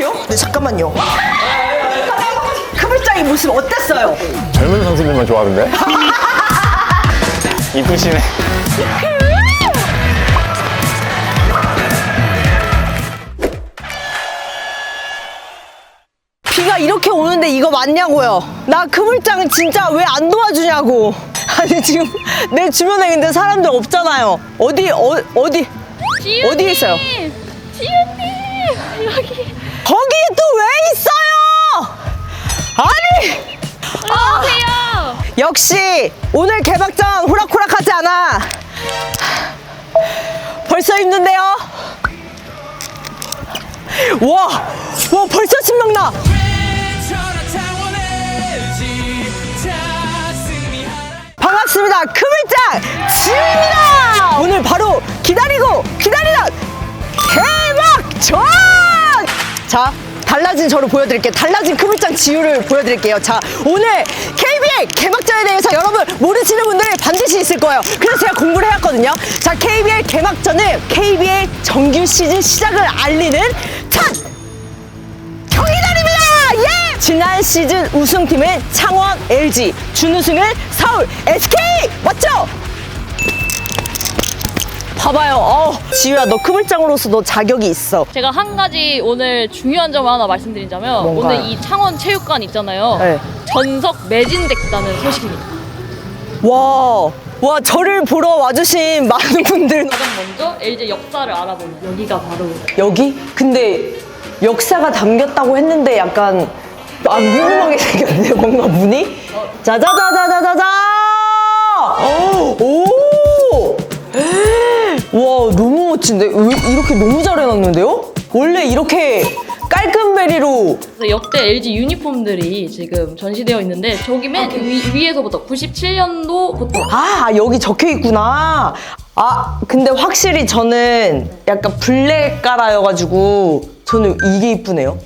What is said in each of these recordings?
이렇게요? 네, 잠깐만요. 크블짱의 모습 어땠어요? 젊은 선수들만 좋아하던데? 이쁘시네. 비가 이렇게 오는데 이거 맞냐고요? 나 크블짱은 진짜 왜 안 도와주냐고. 아니 지금 내 주변에 근데 사람들 없잖아요. 어디에 있어요? 지윤님 여기 거기 또 왜 있어요? 아니! 안녕하세요. 역시 오늘 개막전 호락호락하지 않아. 벌써 힘든데요? 와 벌써 신명나. 반갑습니다. 크블짱 지우입니다. 오늘 바로 기다리던 개막전! 자, 달라진 저를 보여드릴게요. 달라진 크블짱 지우를 보여드릴게요. 자, 오늘 KBL 개막전에 대해서 여러분 모르시는 분들 반드시 있을 거예요. 그래서 제가 공부를 해왔거든요. 자, KBL 개막전은 KBL 정규 시즌 시작을 알리는 첫 경기전입니다! 예! 지난 시즌 우승팀은 창원 LG, 준우승은 서울 SK! 맞죠? 봐봐요. 지우야, 너 크블짱으로서 너 자격이 있어. 제가 한 가지 오늘 중요한 점을 하나 말씀드리자면 뭔가요? 오늘 이 창원 체육관 있잖아요. 네. 전석 매진됐다는 소식입니다. 와, 저를 보러 와주신 많은 분들. 가장 먼저 LG 역사를 알아보는 여기가 바로 여기? 근데 역사가 담겼다고 했는데 약간 궁금하게 생겼는데 뭔가 문이? 자자자자자자자! 오! 와, 너무 멋진데? 왜 이렇게 너무 잘 해놨는데요? 원래 이렇게 깔끔베리로. 그래서 역대 LG 유니폼들이 지금 전시되어 있는데 저기 맨 위에서부터 97년도부터 여기 적혀 있구나. 근데 확실히 저는 약간 블랙 깔아여가지고 저는 이게 이쁘네요.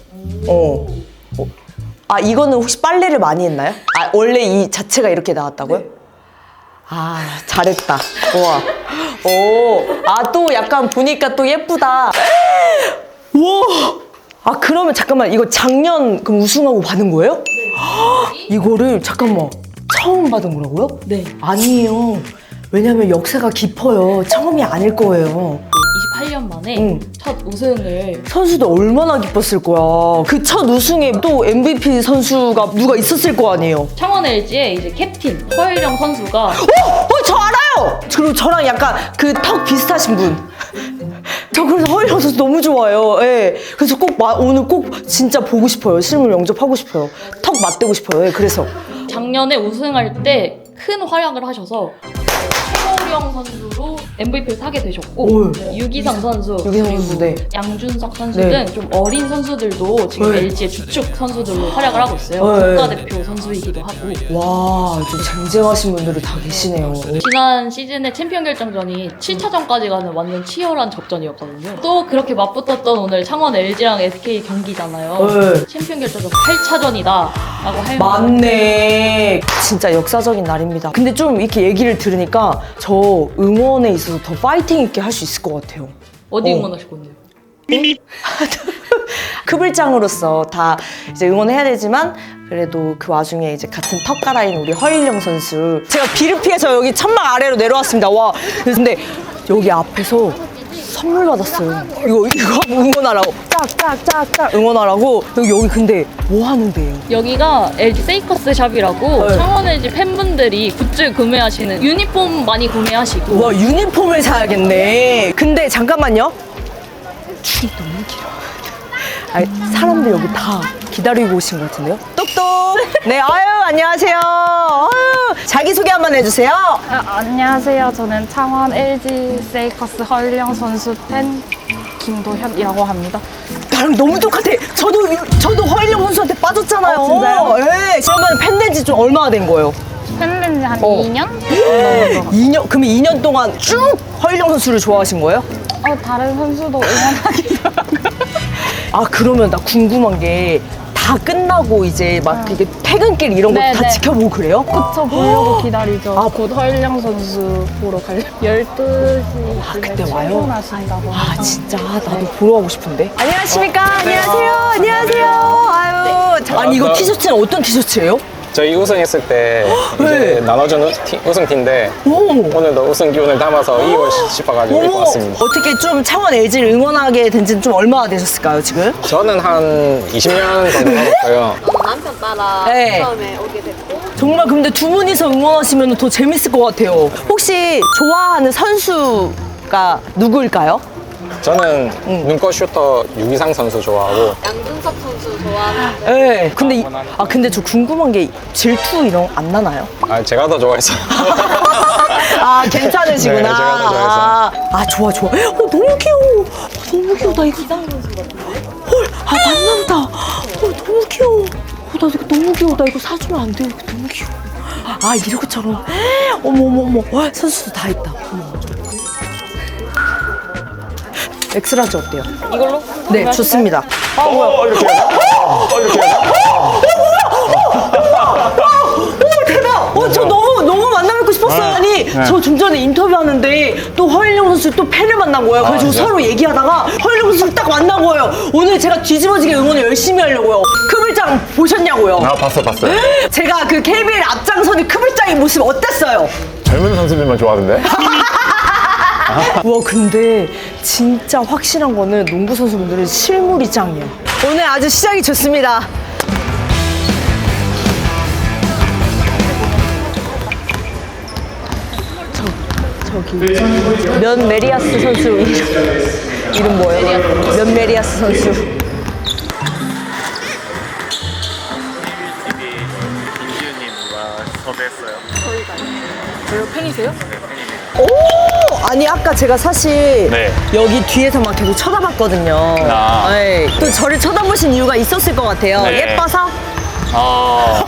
이거는 혹시 빨래를 많이 했나요? 원래 이 자체가 이렇게 나왔다고요? 네. 잘했다. 우와. 또 약간 보니까 또 예쁘다. 우와. 그러면 잠깐만, 이거 작년 그럼 우승하고 받은 거예요? 네. 이거를 잠깐만, 처음 받은 거라고요? 네. 아니에요. 왜냐면 역사가 깊어요. 처음이 아닐 거예요. 28년 만에 첫 우승을 선수들 얼마나 기뻤을 거야. 그 첫 우승에 또 MVP 선수가 누가 있었을 거 아니에요. 창원 LG의 이제 캡틴 허일영 선수가 저 알아요. 그리고 저랑 약간 그 턱 비슷하신 분. 저 그래서 허일영 선수 너무 좋아요. 예. 그래서 오늘 꼭 진짜 보고 싶어요. 실물 영접하고 싶어요. 턱 맞대고 싶어요. 예, 그래서 작년에 우승할 때 큰 활약을 하셔서 최호령 선수로 MVP를 타게 되셨고 유기상 선수, 유기상 선수, 네. 양준석 선수 등 네. 좀 어린 선수들도 지금 네. LG의 주축 선수들로 활약을 하고 있어요. 네. 국가대표 선수이기도 하고. 와, 좀 쟁쟁하신 분들이 다 계시네요. 지난 시즌의 챔피언 결정전이 7차전까지 가는 완전 치열한 접전이었거든요. 또 그렇게 맞붙었던 오늘 창원 LG랑 SK 경기잖아요. 네. 챔피언 결정전 8차전이다 라고 할 맞네. 진짜 역사적인 날입니다. 근데 좀 이렇게 얘기를 들으니까 저 응원에 있어서 더 파이팅 있게 할 수 있을 것 같아요. 어디 응원하실 건데요? 크블짱으로서 다 이제 응원해야 되지만 그래도 그 와중에 이제 같은 턱 갈아인 우리 허일영 선수, 제가 비를 피해서 여기 천막 아래로 내려왔습니다. 와, 근데 여기 앞에서 선물 받았어요. 이거 응원하라고, 짝짝짝짝 응원하라고. 여기 근데 뭐 하는데요? 여기가 LG 세이커스 샵이라고 네. 창원 LG 팬분들이 굿즈 구매하시는 유니폼 많이 구매하시고 와, 유니폼을 사야겠네. 근데 잠깐만요. 줄이 너무 길어. 사람들 여기 다 기다리고 오신 것 같은데요? 똑똑. 네, 안녕하세요. 자기소개 한번 해주세요. 안녕하세요. 저는 창원 LG 세이커스 허일영 선수 팬 김도현이라고 합니다. 나랑 너무 똑같아. 저도 허일영 선수한테 빠졌잖아요. 진짜요? 네. 그러면 팬된 지 좀 얼마나 된 거예요? 팬된 지 한 2년? 2년? 그러면 2년 동안 쭉 허일영 선수를 좋아하신 거예요? 다른 선수도 응원하기도 하고. 그러면 나 궁금한 게, 다 끝나고 이제 막 이게 퇴근길 이런 거 네, 다 네. 지켜보고 그래요? 그쵸, 보려고 기다리죠. 아, 곧 허일영 선수 보러 가려. 12시 그때 와요? 출근하신다고. 아 진짜 나도 보러 가고 싶은데. 안녕하십니까? 안녕하세요. 안녕하세요. 아유. 아니 이거 티셔츠는 어떤 티셔츠예요? 저희 우승했을 때 이제 나눠준 우승팀인데 오. 오늘도 우승 기운을 담아서 입고 싶어가지고 입고 왔습니다. 어떻게 좀 창원 LG를 응원하게 된 지는 좀 얼마나 되셨을까요 지금? 저는 한 20년 정도 넘었고요. 남편 따라 네. 처음에 오게 됐고 정말 근데 두 분이서 응원하시면 더 재밌을 것 같아요. 혹시 좋아하는 선수가 누구일까요? 저는 눈꽃 슈터 유기상 선수 좋아하고 양준석 선수 좋아하는데 네. 근데 저 궁금한 게 질투 이런 거 안 나나요? 제가 더 좋아해서 아 괜찮으시구나. 네, 제가 더 좋아해서. 아 좋아. 너무 귀여워. 너무 귀여워. 나 이거 이상 선수 같은데? 헐, 맞나 보다. 너무 귀여워. 나 이거 너무 귀여워. 나 이거 사주면 안 돼요. 이거 너무 귀여워. 아 이러고처럼. 어머. 선수도 다 있다. 어머. 엑스라지 어때요? 이걸로? 네, 좋습니다. 이렇게 해서 이렇게 해서 대박! 저 너무 만나뵙고 싶었어요. 아니, 저 좀 전에 인터뷰하는데 또 허일영 선수 또 팬을 만난 거예요. 그래서 진짜요? 서로 얘기하다가 허일영 선수 딱 만난 거예요. 오늘 제가 뒤집어지게 응원을 열심히 하려고요. 크블장 보셨냐고요? 봤어요. 제가 그 KBL 앞장서는 크블장의 모습 어땠어요? 젊은 선수들만 좋아하던데? 와 근데 진짜 확실한 거는 농구 선수분들은 실물이 짱이에요. 오늘 아주 시작이 좋습니다. 저기 면 메리아스 선수 이름 뭐예요? 면 메리아스 선수. 김지우님 누가 섭외했어요? 오! 아니 아까 제가 사실 네. 여기 뒤에서 막 계속 쳐다봤거든요. 아. 네. 또 저를 쳐다보신 이유가 있었을 것 같아요. 네. 예뻐서? 아,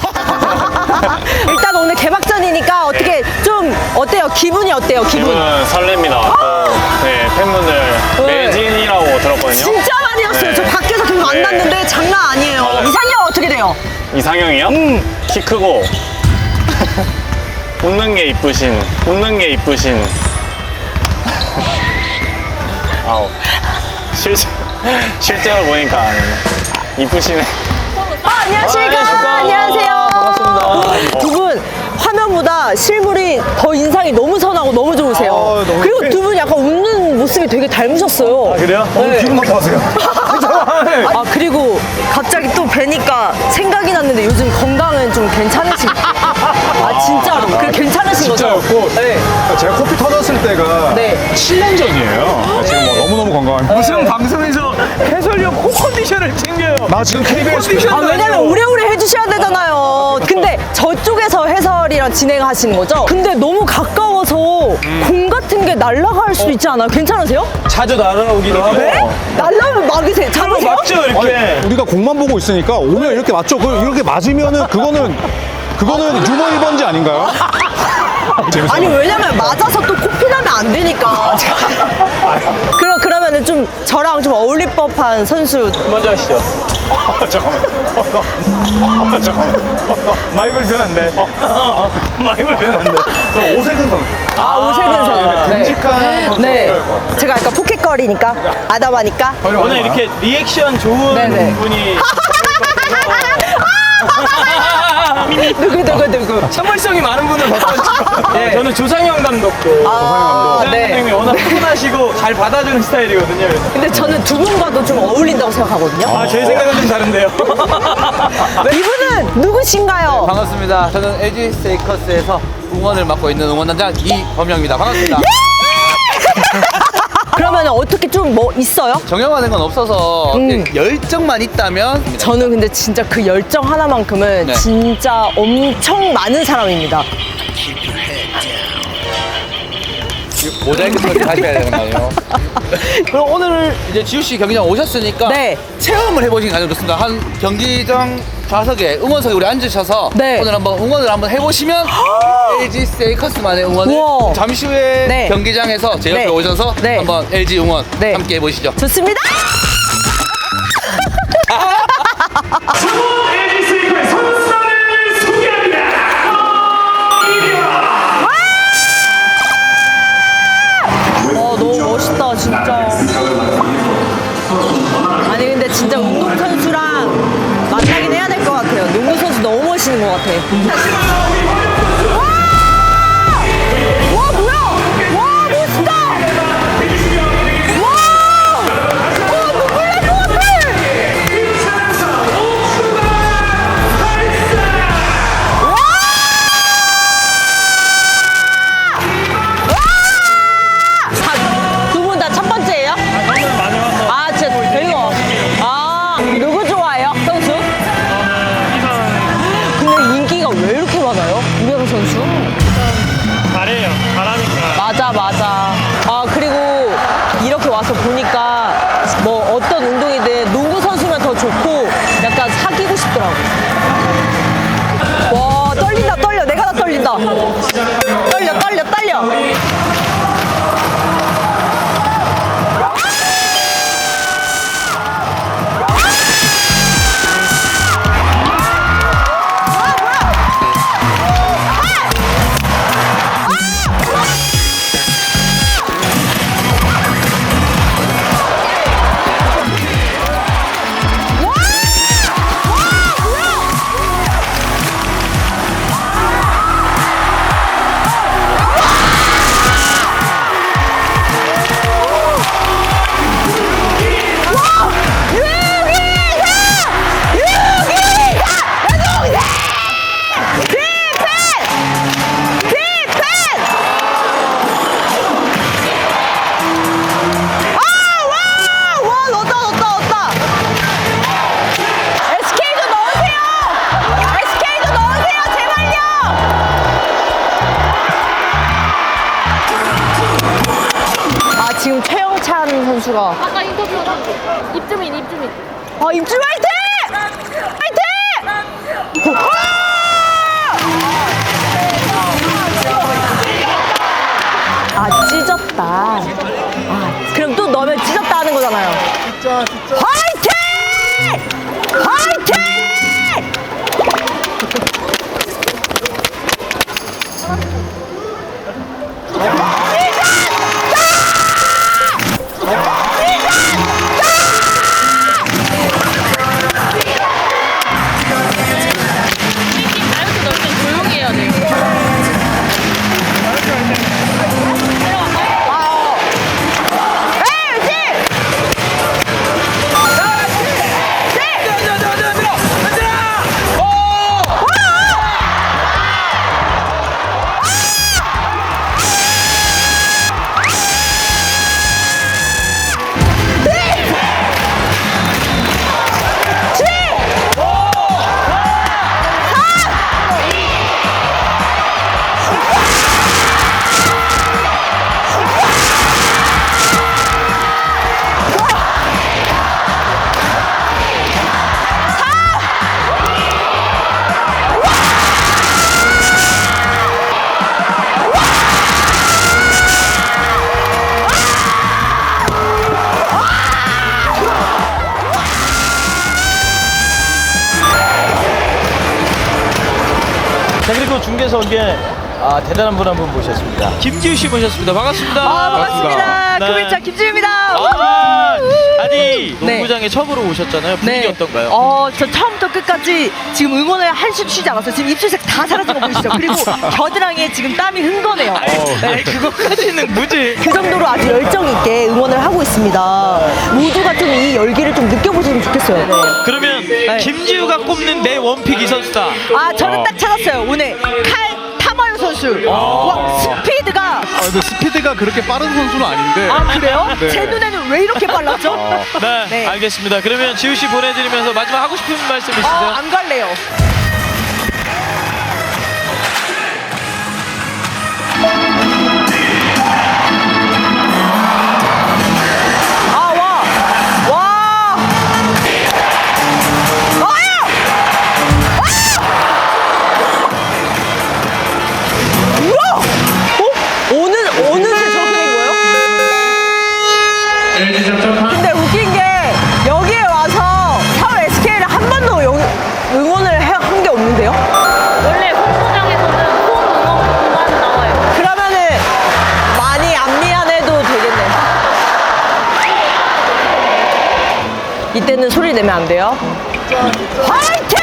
일단 오늘 개막전이니까 어떻게 좀 어때요? 기분이 어때요? 기분? 기분 설렙니다. 또, 네, 팬분들 매진이라고 들었거든요. 진짜 많이 왔어요. 네. 저 밖에서 계속 네. 만났는데 장난 아니에요. 맞아요. 이상형 어떻게 돼요? 이상형이요? 키 크고 웃는 게 이쁘신 아우 실제로 보니까 이쁘시네. 안녕하십니까? 안녕하세요. 반갑습니다. 두 분 화면보다 실물이 더 인상이 너무 선하고 너무 좋으세요. 그리고 두 분 약간 웃는 모습이 되게 닮으셨어요. 그래요? 네. 기분 나빠하세요. 아 그리고 갑자기 또 뵈니까 생각이 났는데 요즘 건강은 좀 괜찮으신? 아 진짜로? 그 괜찮으신 거죠? 진짜였고 네. 제가 코피 터졌을 때가 네. 7년 전이에요. 지금 뭐 너무너무 건강합니다. 무슨 방송에서 해설위원 코 컨디션을 챙겨요. 나 지금 KBS 아 왜냐면 오래오래 해주셔야 되잖아요. 근데 저쪽에서 해설이랑 진행하시는 거죠? 근데 너무 가까워서 공 같은 게 날아갈 수도 있지 않아요? 괜찮으세요? 자주 날아오기도 하고. 네? 날라면 막으세요? 잡으세요? 맞죠 이렇게. 우리가 공만 보고 있으니까 오면 이렇게 맞죠? 이렇게 맞으면은 그거는 유머 1번지 아닌가요? 재밌어요. 아니 왜냐면 맞아서 또 코피 나면 안 되니까. 그러면은 좀 저랑 좀 어울릴 법한 선수. 먼저 하시죠. 잠깐만. 마이크를 변한데. 마이크를 변한데. 오세근 선수. 오세근 선수. 네. 끔찍한 네. 제가 약간 포켓걸이니까 아담하니까. 오늘 이렇게 리액션 좋은 네네. 분이 누구? 선물성이 많은 분을 바꿔주시고 네. 저는 조상현 감독도 네. 선생님이 워낙 푸근하시고 잘 받아주는 스타일이거든요. 근데 저는 두 분과도 좀 어울린다고 생각하거든요. 제 생각은 좀 다른데요. 이분은 누구신가요? 반갑습니다. 저는 LG 세이커스에서 응원을 맡고 있는 응원단장 이범영입니다. 반갑습니다. 그러면 어떻게 좀 뭐 있어요? 정형화된 건 없어서 열정만 있다면 저는 근데 진짜 그 열정 하나만큼은 네. 진짜 엄청 많은 사람입니다. 모자이크 처리 하셔야 되는 거예요. 그럼 오늘 이제 지우 씨 경기장 오셨으니까 네. 체험을 해보시는 게 가장 좋습니다. 한 경기장 좌석에 응원석에 우리 앉으셔서 네. 오늘 한번 응원을 한번 해보시면 LG 세이커스만의 응원을 우와. 잠시 후에 네. 경기장에서 제 옆에 네. 오셔서 네. 한번 LG 응원 네. 함께 해보시죠. 좋습니다. 진짜 운동선수랑 만나긴 해야 될 것 같아요. 농구선수 너무 멋있는 것 같아. 와, 뭐야? 와, 멋있다! 와! 눈물 날 것 같아! 두 분 다 첫 번째예요? 저는 마지막 아, 진짜 별거. 아, 누구 좋아해요? 선수? 근데 인기가 왜 이렇게 많아요? 우영 선수? 잘해요. 잘하니까. 맞아, 맞아. 아, 그리고 이렇게 와서 보니까 뭐 어떤 운동이든 농구 선수면 더 좋고 약간 사귀고 싶더라고. 와, 떨린다, 떨려. 내가 다 떨린다. 떨려, 떨려, 떨려. 지금 최영찬 선수가 아까 인터뷰하던 입주민. 아 입주 화이팅! 화이팅! 아 찢었다. 아 그럼 또 넣으면 찢었다 하는 거잖아요. 진짜. 화이팅! 화이팅! 자, 그리고 중계에서 온 게 대단한 분 한 분 모셨습니다. 김지우 씨 모셨습니다. 반갑습니다. 반갑습니다. 네. 금일차 김지우입니다. 아니 농구장에 처음으로 오셨잖아요. 분위기 어떤가요? 저 처음부터 끝까지 지금 응원을 한숨 쉬지 않았어요. 지금 입술색 다 사라진 거 보이시죠? 그리고 겨드랑이에 지금 땀이 흥건해요. 아니, 그것까지는 무지. 그 정도로 아주 열정 있게 응원을 하고 있습니다. 모두가 좀 이 열기를 좀 느껴보시면 좋겠어요. 그러면 김지우가 꼽는 내 원픽 이 선수다. 아, 저는 딱 찾았어요. 오늘 칼 타마요 선수. 와, 스피드가. 근데 스피드가 그렇게 빠른 선수는 아닌데. 아, 그래요? 네. 제 눈에는 왜 이렇게 빨랐죠? 네, 네. 알겠습니다. 그러면 지우 씨 보내드리면서 마지막 하고 싶은 말씀 있으세요? 안 갈래요. 어느새 저렇게 된 거예요? 근데 웃긴 게 여기에 와서 서울 SK를 한 번도 응원을 한 게 없는데요? 원래 홍보장에서는 홈 응원만 나와요. 그러면은 많이 안 미안해도 되겠네. 이때는 소리 내면 안 돼요. 화이팅!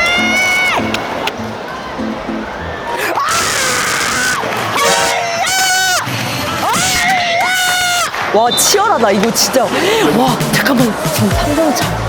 와 치열하다 이거 진짜. 와 잠깐만 전 상상차.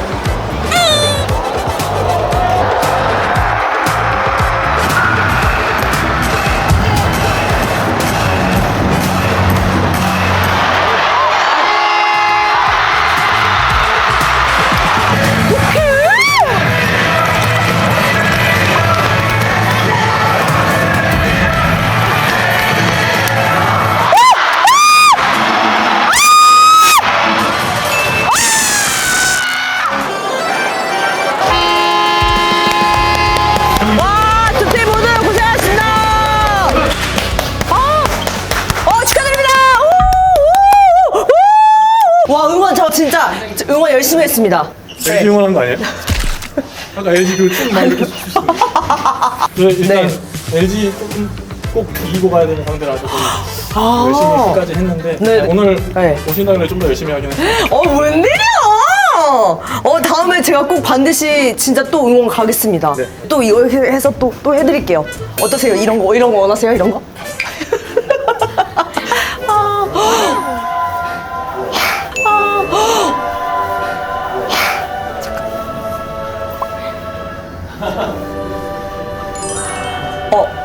와, 두팀 모두 고생하셨습니다. 축하드립니다. 와, 응원 저 진짜 응원 열심히 했습니다. LG 응원한 거 아니에요? 아까 LG 그춤막 이렇게 추시고. 일단 LG 조금 꼭 이기고 가야 되는 상대라서 좀 열심히 끝까지 했는데 네. 오늘 네. 오신다면 좀 더 열심히 하긴 했어요. 웬일이야? 다음에 제가 꼭 반드시 진짜 또 응원 가겠습니다. 네. 또 이거 해서 또 해드릴게요. 어떠세요? 이런 거 원하세요? 이런 거?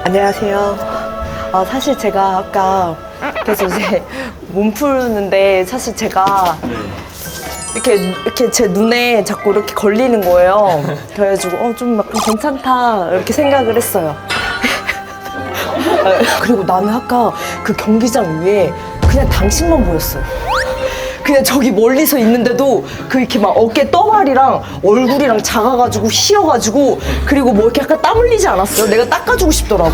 안녕하세요. 사실 제가 아까 그래서 이제 몸 푸는데 사실 제가 이렇게 제 눈에 자꾸 이렇게 걸리는 거예요. 그래가지고 좀 약간 괜찮다 이렇게 생각을 했어요. 그리고 나는 아까 그 경기장 위에 그냥 당신만 보였어요. 그냥 저기 멀리서 있는데도 그 이렇게 막 어깨 떠발이랑 얼굴이랑 작아가지고 휘어가지고 그리고 뭐 이렇게 약간 땀 흘리지 않았어요? 내가 닦아주고 싶더라고.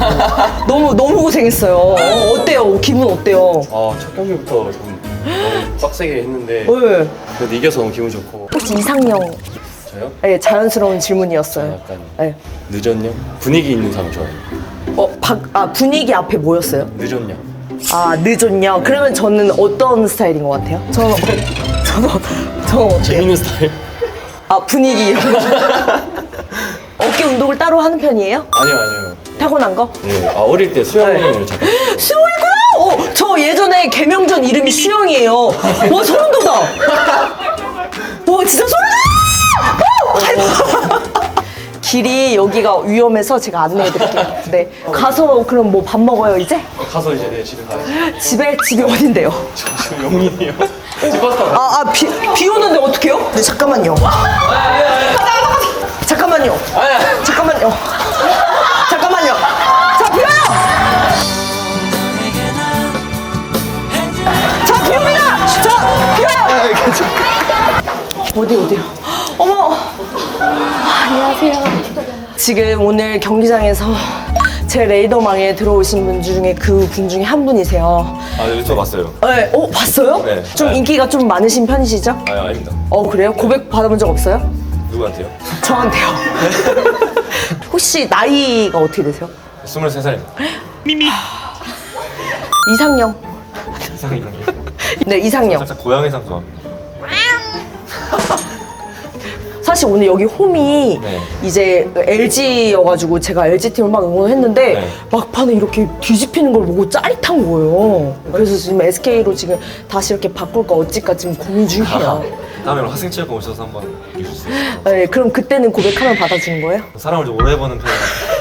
너무 고생했어요. 어때요? 기분 어때요? 첫 경기부터 좀 너무 빡세게 했는데 네. 그래도 이겨서 너무 기분 좋고. 혹시 이상형? 저요? 네, 자연스러운 질문이었어요. 약간 네. 늦었냐? 분위기 있는 사람 좋아해요. 분위기 앞에 뭐였어요? 늦었냐? 늦었냐? 그러면 저는 어떤 스타일인 것 같아요? 저는 어때요? 재밌는 스타일? 분위기 이런 거. 어깨 운동을 따로 하는 편이에요? 아니요. 타고난 거? 네. 어릴 때 수영을 잠깐. 수영이구나! 저 예전에 개명전 이름이 수영이에요. 와, 소름 돋아! 와, 진짜 소름 돋아! 길이 여기가 위험해서 제가 안내해드릴게요. 네. 가서 그럼 뭐 밥 먹어요, 이제? 가서 이제 내 집에 가야지. 집이 어딘데요? 지금 용인이에요. 집 갔다. 비 오는데 어떡해요? 네, 잠깐만요. 잠깐만요. 자, 비워요! 자, 비웁니다! 어디요? 어머! 안녕하세요. 지금 오늘 경기장에서 제 레이더망에 들어오신 분 중에 그 분 중에 한 분이세요. 네, 저 봤어요. 네, 봤어요? 네. 좀 인기가 좀 많으신 편이시죠? 아닙니다. 그래요? 고백 받아본 적 없어요? 누구한테요? 저한테요. 혹시 나이가 어떻게 되세요? 23살입니다. 이상형. 이상형이요? 네, 이상형. 살짝 고양이상 좋아합니다. 사실 오늘 여기 홈이 네. 이제 LG여가지고 제가 LG팀을 막 응원했는데 네. 막판에 이렇게 뒤집히는 걸 보고 짜릿한 거예요. 그래서 지금 SK로 지금 다시 이렇게 바꿀까 어찌까 지금 고민 중이에요. 다음에 하승체육관 오셔서 한번 해주세요. 네, 그럼 그때는 고백하면 받아주는 거예요? 사람을 좀 오래 보는 편이라서.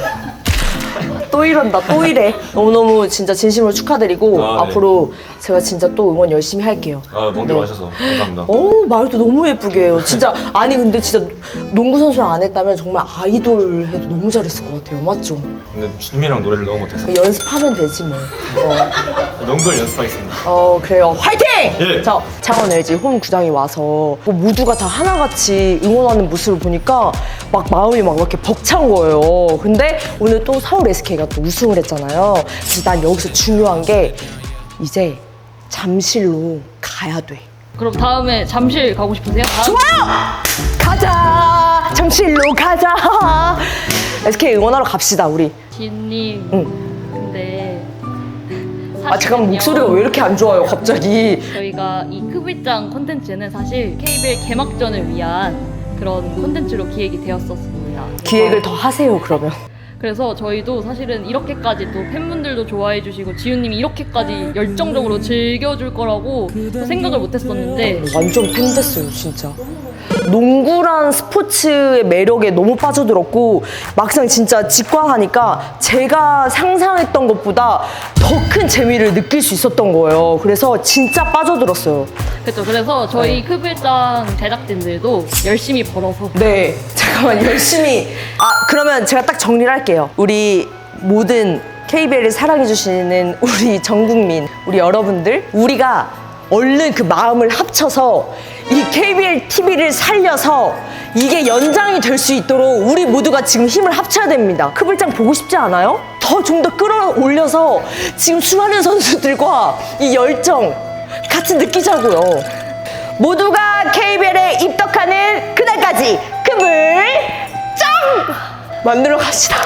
또 이런다, 또 이래. 너무너무 진짜 진심으로 축하드리고 네. 앞으로 제가 진짜 또 응원 열심히 할게요. 먼 길 와셔서 감사합니다. 말도 너무 예쁘게 해요. 진짜 아니 근데 진짜 농구 선수를 안 했다면 정말 아이돌 해도 너무 잘했을 것 같아요. 맞죠? 근데 준미랑 노래를 너무 못해서 연습하면 되지 뭐. 농구를 연습하겠습니다. 그래요. 화이팅! 예. 자, 창원 LG 홈 구장에 와서 뭐 모두가 다 하나같이 응원하는 모습을 보니까 막 마음이 막 이렇게 벅찬 거예요. 근데 오늘 또 서울 SK가 또 우승을 했잖아요. 그래서 난 여기서 중요한 게 이제 잠실로 가야 돼. 그럼 다음에 잠실 가고 싶으세요? 좋아요! 가자! 잠실로 가자! SK 응원하러 갑시다, 우리. 지은님. 근데 잠깐만, 목소리가 왜 이렇게 안 좋아요, 갑자기. 저희가 이 크비짱 콘텐츠는 사실 KBL 개막전을 위한 그런 콘텐츠로 기획이 되었었습니다. 기획을 더 하세요 그러면. 그래서 저희도 사실은 이렇게까지 또 팬분들도 좋아해 주시고 지훈님이 이렇게까지 열정적으로 즐겨줄 거라고 또 생각을 못 했었는데 완전 팬 됐어요 진짜. 농구란 스포츠의 매력에 너무 빠져들었고 막상 진짜 직관하니까 제가 상상했던 것보다 더 큰 재미를 느낄 수 있었던 거예요. 그래서 진짜 빠져들었어요. 그렇죠. 그래서 저희 크블장 제작진들도 열심히 벌어서 네, 잠깐만 열심히. 그러면 제가 딱 정리를 할게요. 우리 모든 KBL을 사랑해주시는 우리 전 국민, 우리 여러분들, 우리가 얼른 그 마음을 합쳐서 이 KBL TV를 살려서 이게 연장이 될 수 있도록 우리 모두가 지금 힘을 합쳐야 됩니다. 크블장 보고 싶지 않아요? 더 좀 더 끌어올려서 지금 수많은 선수들과 이 열정 같이 느끼자고요. 모두가 KBL에 입덕하는 그날까지 크블장 만들어 갑시다.